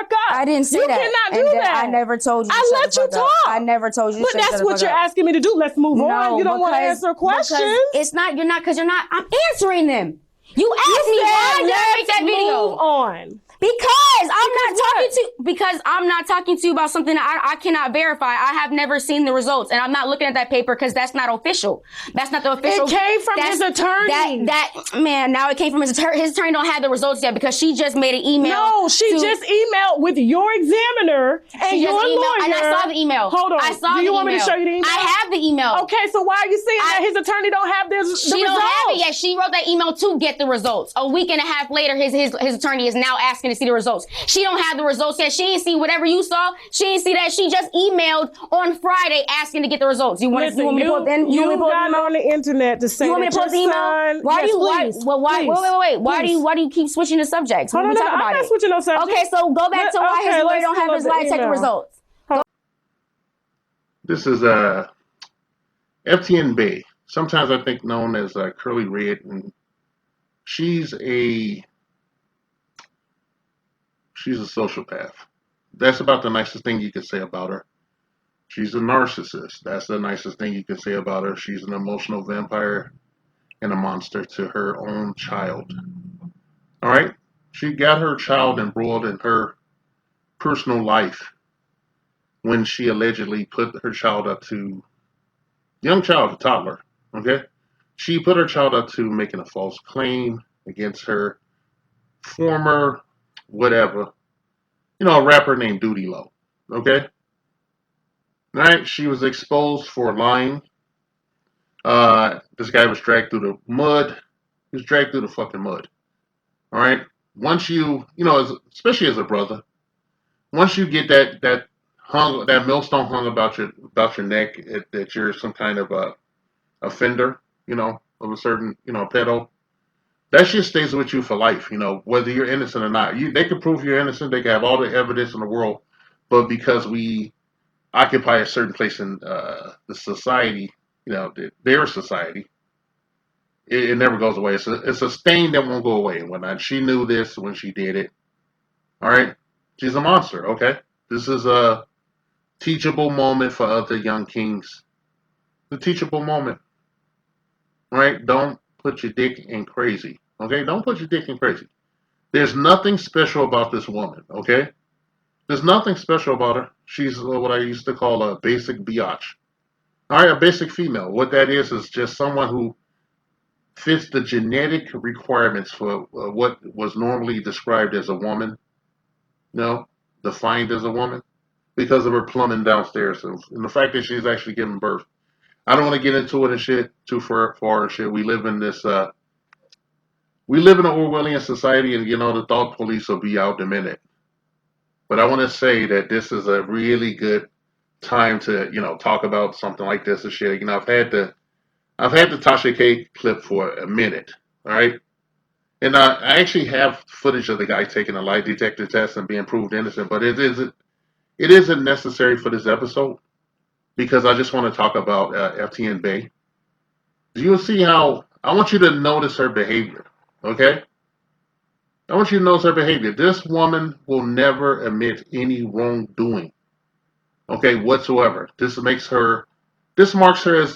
fuck up. I didn't say you that. You cannot and do that. I never told you to I shut let the you fuck up. talk. I never told you to But shut the fuck up. that's what you're asking me to do. Let's move on. You don't want to answer questions. Because it's not, you're not, because you're not, I'm answering them. You asked me why did I make that video? Move on. Because I'm not talking to you about something that I cannot verify. I have never seen the results, and I'm not looking at that paper because that's not official. That's not the official. It came from his attorney. Now it came from his attorney. His attorney don't have the results yet because she just made an email. No, she just emailed with your examiner and your lawyer. And I saw the email. Hold on. I saw Do you want me to show you the email? I have the email. Okay, so why are you saying that his attorney don't have the results? She don't have it yet. She wrote that email to get the results. A week and a half later, his attorney is now asking to see the results. She don't have the results yet. She didn't see whatever you saw. She didn't see that. She just emailed on Friday asking to get the results. You want me to pull it in? You got on the internet to say you want me to pull the email? Why do you keep switching the subjects? I'm not switching no subjects. Okay, so go back to why his lawyer don't have his lie detector results. This is FTN Bay, sometimes I think known as Curly Red, and she's a sociopath. That's about the nicest thing you can say about her. She's a narcissist. That's the nicest thing you can say about her. She's an emotional vampire and a monster to her own child. All right? She got her child embroiled in her personal life when she allegedly put her child up to, young child, a toddler, okay? She put her child up to making a false claim against her former whatever, a rapper named Duty Low, okay? Right? She was exposed for lying. This guy was dragged through the mud. He was dragged through the fucking mud. All right? Once you, especially as a brother, once you get that millstone hung about your neck, that you're some kind of a offender, of a certain, pedo, that shit stays with you for life, whether you're innocent or not. They can prove you're innocent. They can have all the evidence in the world, but because we occupy a certain place in the society, their society, it never goes away. It's a stain that won't go away and whatnot. She knew this when she did it. All right, she's a monster. Okay, this is a teachable moment for other young kings. The teachable moment, right? Don't put your dick in crazy. Okay, don't put your dick in crazy. There's nothing special about this woman. Okay, there's nothing special about her. She's what I used to call a basic biatch. All right, a basic female. What that is just someone who fits the genetic requirements for what was normally described as a woman, defined as a woman, because of her plumbing downstairs and the fact that she's actually giving birth. I don't want to get into it and shit too far and shit. We live in an Orwellian society, and the thought police will be out in a minute. But I want to say that this is a really good time to talk about something like this and shit. I've had the Tasha K clip for a minute, all right, and I actually have footage of the guy taking a lie detector test and being proved innocent, but it isn't necessary for this episode because I just want to talk about FTN Bay. You'll see how I want you to notice her behavior, okay? I want you to notice her behavior. This woman will never admit any wrongdoing, okay, whatsoever. This marks her as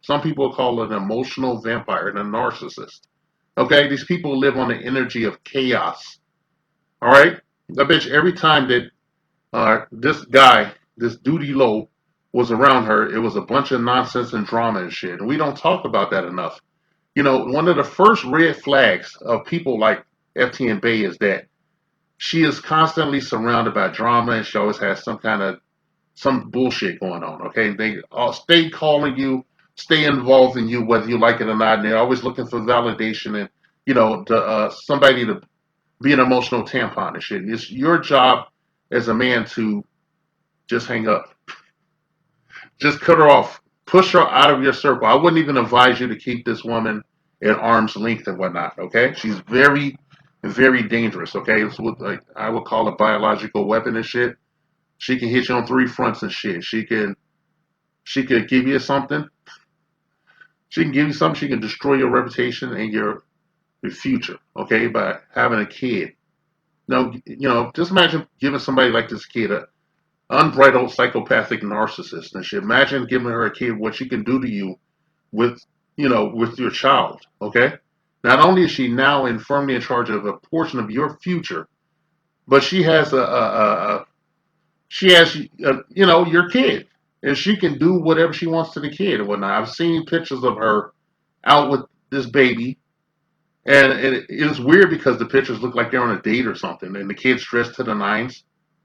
some people call it an emotional vampire and a narcissist. Okay, these people live on the energy of chaos. All right, I bet you every time that this guy, this Duty Low, was around her, it was a bunch of nonsense and drama and shit. And we don't talk about that enough. One of the first red flags of people like FTN Bay is that she is constantly surrounded by drama and she always has some bullshit going on. Okay, they all stay calling you, stay involved in you, whether you like it or not. And they're always looking for validation and somebody to be an emotional tampon and shit. It's your job as a man to just hang up, just cut her off, push her out of your circle. I wouldn't even advise you to keep this woman at arm's length and whatnot. Okay, she's very, very dangerous. Okay, it's what I would call a biological weapon and shit. She can hit you on 3 fronts and shit. She could give you something. She can give you something. She can destroy your reputation and your future, okay, by having a kid. Now, just imagine giving somebody like this kid a unbridled psychopathic narcissist and shit. Imagine giving her a kid what she can do to you with, with your child. Okay. Not only is she now firmly in charge of a portion of your future, but she has your kid, and she can do whatever she wants to the kid and whatnot. I've seen pictures of her out with this baby, and it's weird because the pictures look like they're on a date or something, and the kid's dressed to the nines.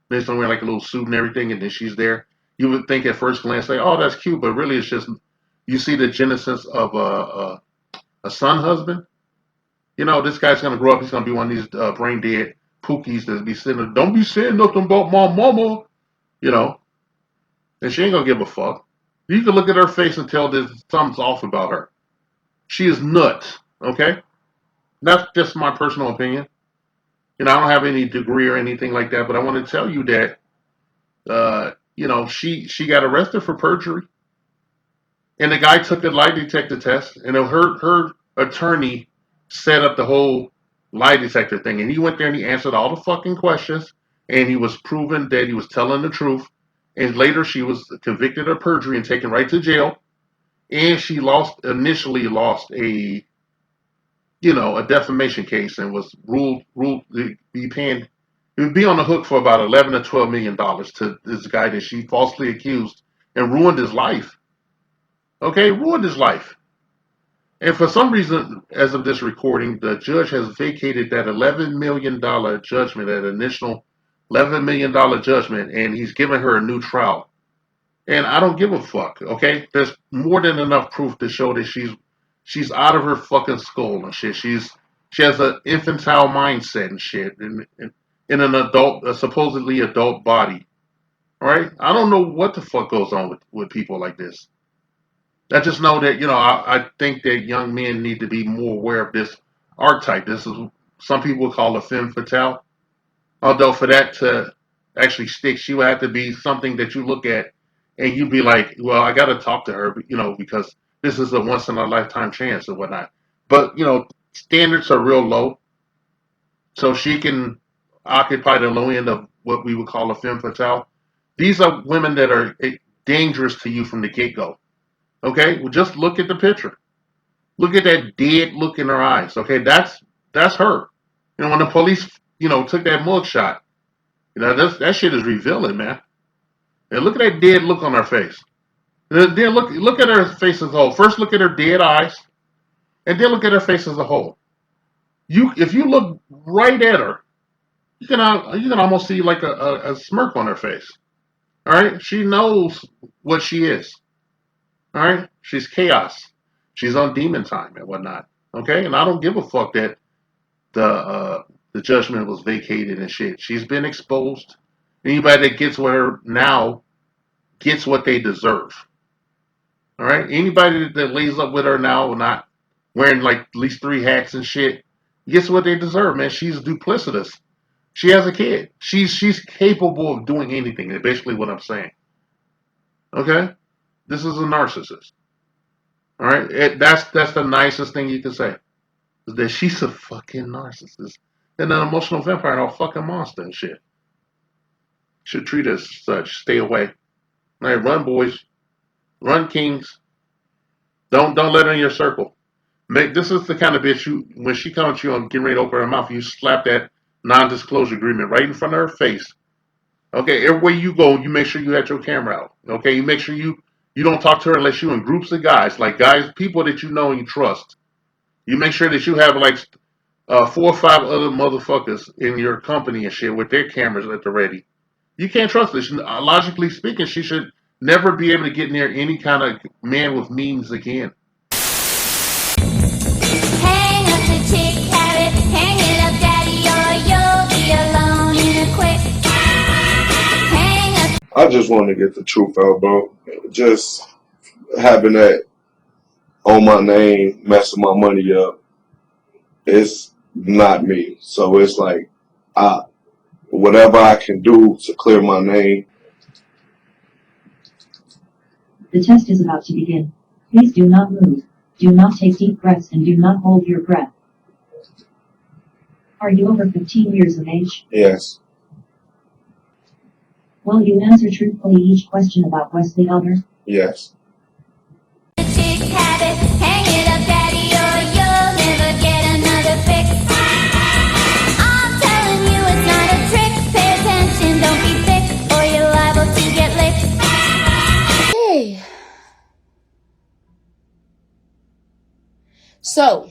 They're wearing like a little suit and everything, and then she's there. You would think at first glance, like, oh, that's cute, but really it's just you see the genesis of a son husband. This guy's gonna grow up. He's gonna be one of these brain dead pookies that be sitting there. Don't be saying nothing about my mama. You know, and she ain't gonna give a fuck. You can look at her face and tell that something's off about her. She is nuts. Okay, that's just my personal opinion. I don't have any degree or anything like that, but I want to tell you that, she got arrested for perjury, and the guy took a lie detector test, and her attorney set up the whole lie detector thing, and he went there and he answered all the fucking questions, and he was proven that he was telling the truth, and later she was convicted of perjury and taken right to jail, and she initially lost a defamation case and was ruled to be paying. He would be on the hook for about $11 to $12 million to this guy that she falsely accused and ruined his life. Okay, ruined his life. And for some reason, as of this recording, the judge has vacated that $11 million judgment, that initial $11 million judgment, and he's given her a new trial. And I don't give a fuck. Okay, there's more than enough proof to show that she's out of her fucking skull and shit. She has an infantile mindset and shit, in an adult, a supposedly adult body. All right, I don't know what the fuck goes on with people like this. I just know that I think that young men need to be more aware of this archetype. This is some people call a femme fatale. Although for that to actually stick, she would have to be something that you look at and you'd be like, well, I got to talk to her, because this is a once in a lifetime chance or whatnot. But, standards are real low. So she can occupy the low end of what we would call a femme fatale. These are women that are dangerous to you from the get go. Okay? Well, just look at the picture. Look at that dead look in her eyes. Okay? That's her. When the police, took that mug shot, that shit is revealing, man. And look at that dead look on her face. And then look at her face as a whole. First, look at her dead eyes, and then look at her face as a whole. If you look right at her, you can almost see like a smirk on her face. All right, she knows what she is. All right, she's chaos. She's on demon time and whatnot. Okay, and I don't give a fuck that the judgment was vacated and shit. She's been exposed. Anybody that gets with her now gets what they deserve. All right. Anybody that lays up with her now, not wearing like at least 3 hats and shit, gets what they deserve, man. She's duplicitous. She has a kid. She's capable of doing anything. That's basically what I'm saying. Okay. This is a narcissist. All right. That's the nicest thing you can say. Is that she's a fucking narcissist and an emotional vampire and a fucking monster and shit. Should treat us as such. Stay away. All right, run, boys. Run, kings. Don't let her in your circle. This is the kind of bitch when she comes to you and getting ready to open her mouth, you slap that non-disclosure agreement right in front of her face. Okay, everywhere you go, you make sure you have your camera out. Okay, you make sure you don't talk to her unless you're in groups of guys, people that you know and you trust. You make sure that you have like 4 or 5 other motherfuckers in your company and shit with their cameras at the ready. You can't trust this. Logically speaking, she should never be able to get near any kind of man with means again. Hang up the chick habit, hang it up, daddy, or you'll be alone in a quick. Hang up. I just want to get the truth out, bro. Just having that on my name, messing my money up, it's not me. So it's like, whatever I can do to clear my name. The test is about to begin. Please do not move. Do not take deep breaths and do not hold your breath. Are you over 15 years of age? Yes. Will you answer truthfully each question about Wesley Elder? Yes. The chick habit, hang it up, daddy, or you'll never get another fix. I'm telling you it's not a trick. Pay attention, don't be thick, or you're liable to get licked. Hey. So,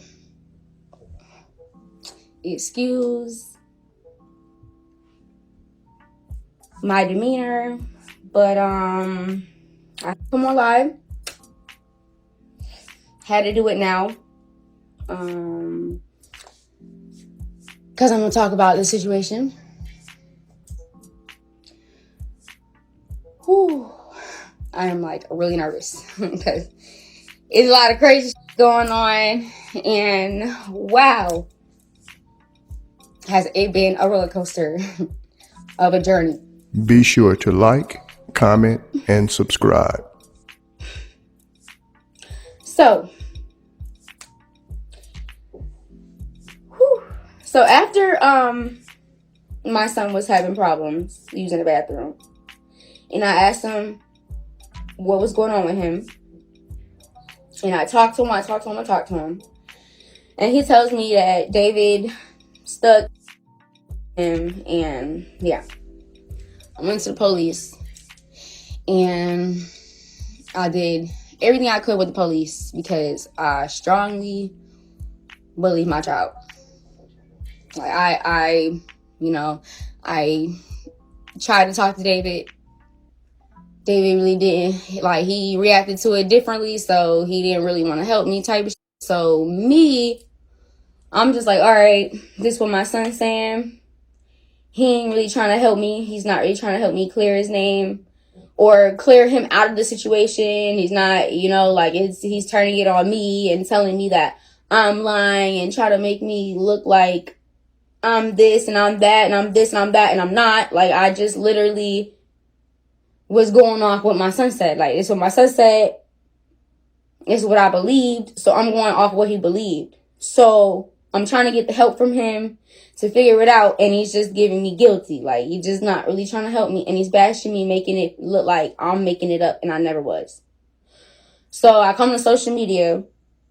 excuse my demeanor, but I come on live. Had to do it now. Because I'm gonna talk about the situation. Whew. I am like really nervous because it's a lot of crazy shit going on, and wow, has it been a roller coaster of a journey. Be sure to like, comment, and subscribe. So, so after my son was having problems using the bathroom, and I asked him what was going on with him, and I talked to him, and he tells me that David stuck him, and yeah, I went to the police, and I did everything I could with the police because I strongly believe my child. Like I tried to talk to David. David really didn't, like, he reacted to it differently, so he didn't really want to help me type of shit. So me, I'm just like, all right, this is what my son's saying. He ain't really trying to help me. He's not really trying to help me clear his name or clear him out of the situation. He's not, like, he's turning it on me and telling me that I'm lying and try to make me look like I'm this and I'm that and I'm this and I'm that and I'm not. Like, I just literally was going off what my son said. Like, it's what my son said. It's what I believed. So I'm going off what he believed. So I'm trying to get the help from him to figure it out. And he's just giving me guilty. Like, he's just not really trying to help me. And he's bashing me, making it look like I'm making it up. And I never was. So I come to social media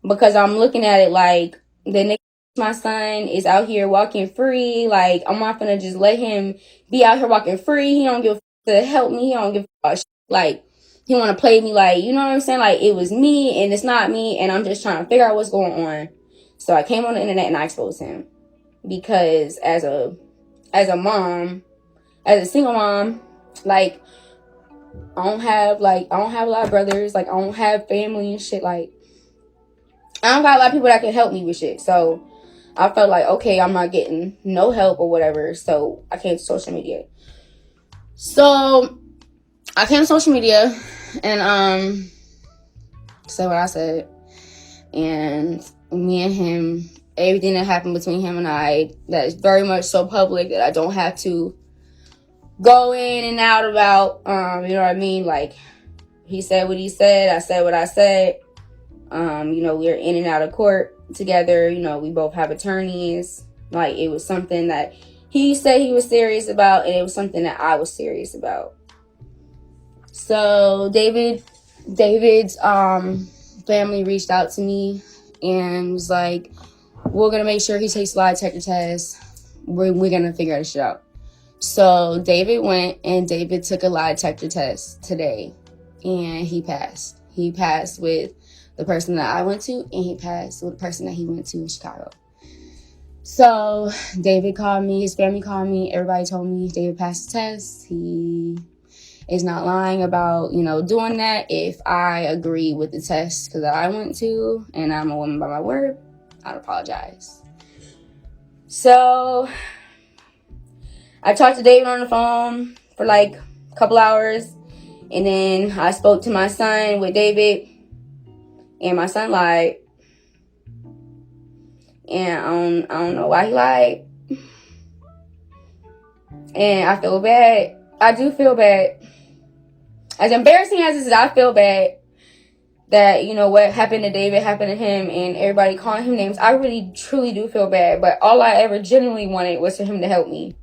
because I'm looking at it like the nigga, my son is out here walking free. Like, I'm not gonna just let him be out here walking free. He don't give a fuck to help me. He don't give a fuck. Like, he want to play me like, you know what I'm saying? Like, it was me and it's not me. And I'm just trying to figure out what's going on. So I came on the internet and I exposed him. Because as a mom, as a single mom, like, I don't have a lot of brothers. Like, I don't have family and shit. Like, I don't got a lot of people that can help me with shit. So I felt like, okay, I'm not getting no help or whatever. So I came to social media. So I came to social media and said what I said. And me and him, everything that happened between him and I, that is very much so public that I don't have to go in and out about, you know what I mean? Like, he said what he said, I said what I said. We're in and out of court together. We both have attorneys. Like, it was something that he said he was serious about, and it was something that I was serious about. So David's family reached out to me and was like, we're gonna make sure he takes lie detector tests. We're gonna figure this shit out. So David went and David took a lie detector test today, and he passed. He passed with the person that I went to, and he passed with the person that he went to in Chicago. So David called me, his family called me, everybody told me David passed the test. He is not lying about, doing that. If I agree with the test that I went to, and I'm a woman by my word, I'd apologize. So I talked to David on the phone for like a couple hours, and then I spoke to my son with David, and my son lied. And I don't know why he lied. And I feel bad. I do feel bad. As embarrassing as this is, I feel bad that, you know, what happened to David happened to him and everybody calling him names. I really, truly do feel bad. But all I ever genuinely wanted was for him to help me.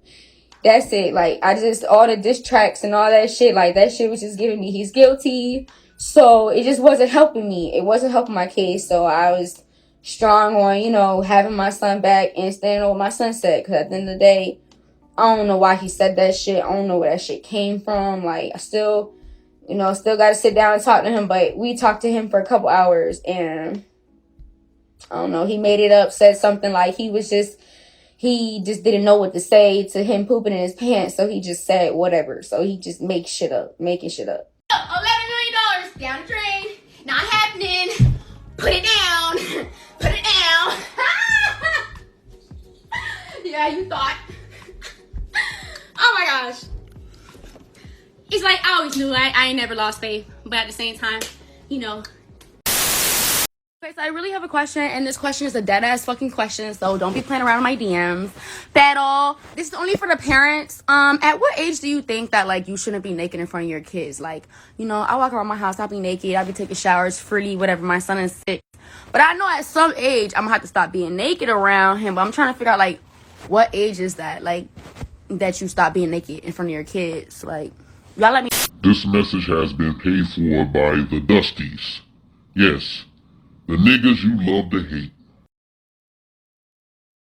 That's it. Like, I just, all the diss tracks and all that shit, like, that shit was just giving me he's guilty. So it just wasn't helping me. It wasn't helping my case. So I was strong on, you know, having my son back and staying on what my son said. Because at the end of the day, I don't know why he said that shit. I don't know where that shit came from. Like, I still, you know, still got to sit down and talk to him. But we talked to him for a couple hours. And I don't know. He made it up, said something like he just didn't know what to say to him pooping in his pants. So he just said whatever. So he just making shit up. $11 million down the drain. Not happening. Put it down. Put it down. Yeah, you thought. Oh my gosh. It's like, I always knew I ain't never lost faith. But at the same time, you know. Okay, so I really have a question, and this question is a dead-ass fucking question, so don't be playing around with my DMs. Pero, this is only for the parents. At what age do you think that, like, you shouldn't be naked in front of your kids? Like, you know, I walk around my house, I'll be naked, I'll be taking showers freely, whatever. My son is 6. But I know at some age, I'm gonna have to stop being naked around him, but I'm trying to figure out, like, what age is that? Like, that you stop being naked in front of your kids? Like, y'all let me... This message has been paid for by the Dusties. Yes, the niggas you love to hate.